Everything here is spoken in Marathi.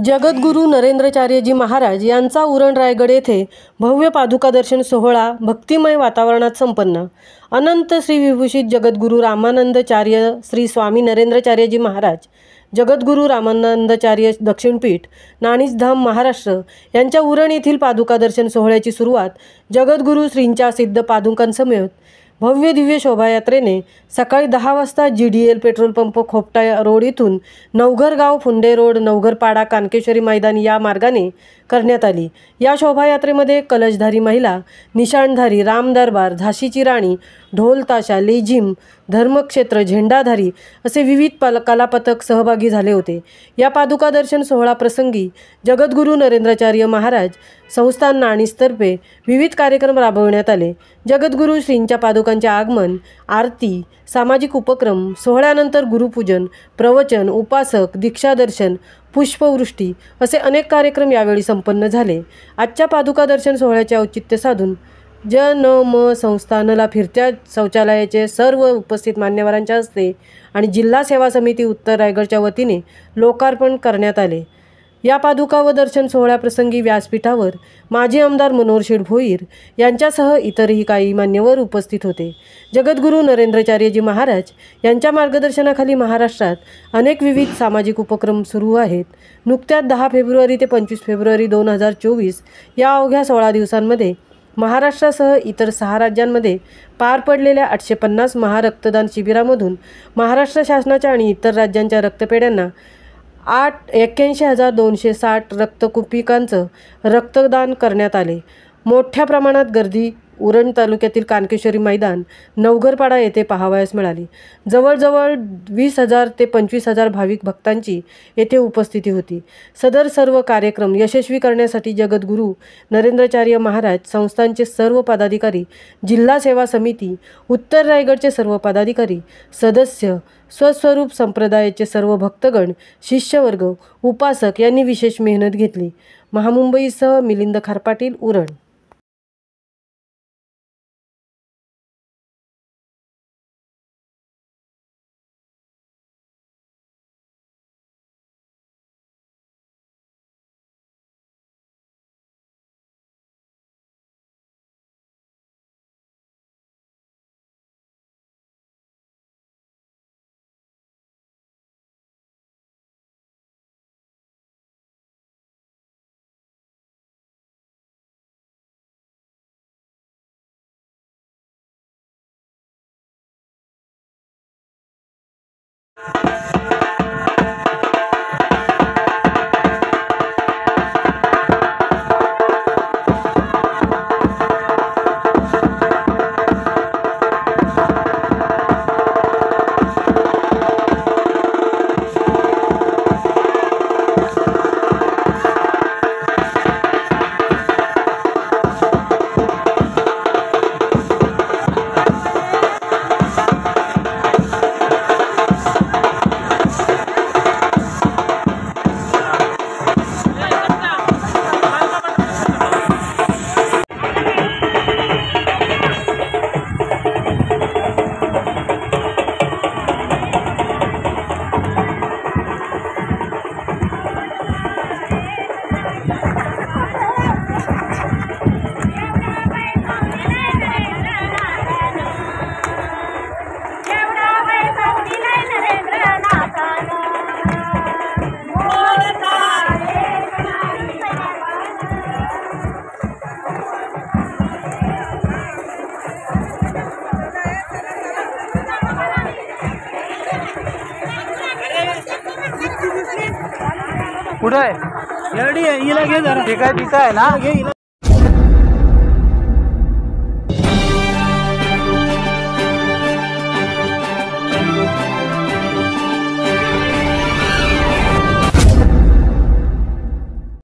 जगद्गुरू नरेंद्राचार्यजी महाराज यांचा उरण रायगड येथे भव्य पादुका दर्शन सोहळा भक्तिमय वातावरणात संपन्न। अनंत श्री विभूषित जगद्गुरू रामानंदाचार्य श्री स्वामी नरेंद्राचार्यजी महाराज, जगद्गुरू रामानंदाचार्य दक्षिणपीठ, नाणीजधाम महाराष्ट्र यांच्या उरण येथील पादुका दर्शन सोहळ्याची सुरुवात जगद्गुरू श्रींच्या सिद्ध पादुकांसमेत भव्य दिव्य शोभायात्रेने सकाळी 10 वाजता GDL पेट्रोल पंप खोपटा रोड इथून नवघर गाव फुंडे रोड नवघर पाडा कानकेश्वरी मैदान या मार्गाने करण्यात आली। या शोभायात्रेमध्ये कलशधारी महिला, निशाणधारी, राम दरबार, झाशीची राणी, ढोल ताशा, लेझिम, धर्मक्षेत्र, झेंडाधारी असे विविध कलापथक सहभागी झाले होते। या पादुका दर्शन सोहळा प्रसंगी जगद्गुरू नरेंद्राचार्य महाराज संस्थान नाणीजतर्फे विविध कार्यक्रम राबविण्यात आले। जगद्गुरू श्रींच्या पादुकांचे आगमन, आरती, सामाजिक उपक्रम, सोहळ्यानंतर गुरुपूजन, प्रवचन, उपासक, दीक्षादर्शन, पुष्पवृष्टी असे अनेक कार्यक्रम यावेळी संपन्न झाले। आजच्या पादुका दर्शन सोहळ्याचे औचित्य साधून जन.म. संस्थानला फिरत्या शौचालयाचे सर्व उपस्थित मान्यवरांच्या हस्ते आणि जिल्हा सेवा समिती उत्तर रायगडच्या वतीने लोकार्पण करण्यात आले। या पादुका व दर्शन सोहळ्याप्रसंगी व्यासपीठावर माजी आमदार मनोहर शेठ भोईर यांच्यासह इतरही काही मान्यवर उपस्थित होते। जगद्गुरू नरेंद्राचार्यजी महाराज यांच्या मार्गदर्शनाखाली महाराष्ट्रात अनेक विविध सामाजिक उपक्रम सुरू आहेत। नुकत्याच 10 फेब्रुवारी ते 25 फेब्रुवारी 2024 या अवघ्या 16 दिवसांमध्ये महाराष्ट्रासह इतर 6 राज्यांमध्ये पार पडलेल्या 850 महारक्तदान शिबिरामधून महाराष्ट्र शासनाच्या आणि इतर राज्यांच्या रक्तपेढ्यांना 81,260 रक्तकुपिकांचं रक्तदान करण्यात आले। मोठ्या प्रमाणात गर्दी उरण तालुक्यातील कानकेश्वरी मैदान, नवघरपाडा येथे पाहावयास मिळाली। जवळजवळ 20,000 ते 25,000 भाविक भक्तांची येथे उपस्थिती होती। सदर सर्व कार्यक्रम यशस्वी करण्यासाठी जगद्गुरू नरेंद्राचार्य महाराज संस्थानचे सर्व पदाधिकारी, जिल्हा सेवा समिती, उत्तर रायगडचे सर्व पदाधिकारी, सदस्य, स्वस्वरूप संप्रदायाचे सर्व भक्तगण, शिष्यवर्ग, उपासक यांनी विशेष मेहनत घेतली। महामुंबईसह मिलिंद खारपाटील, उरण। कुठं आहे? हिला घे जरा. ठीक आहे, तिथं आहे ना.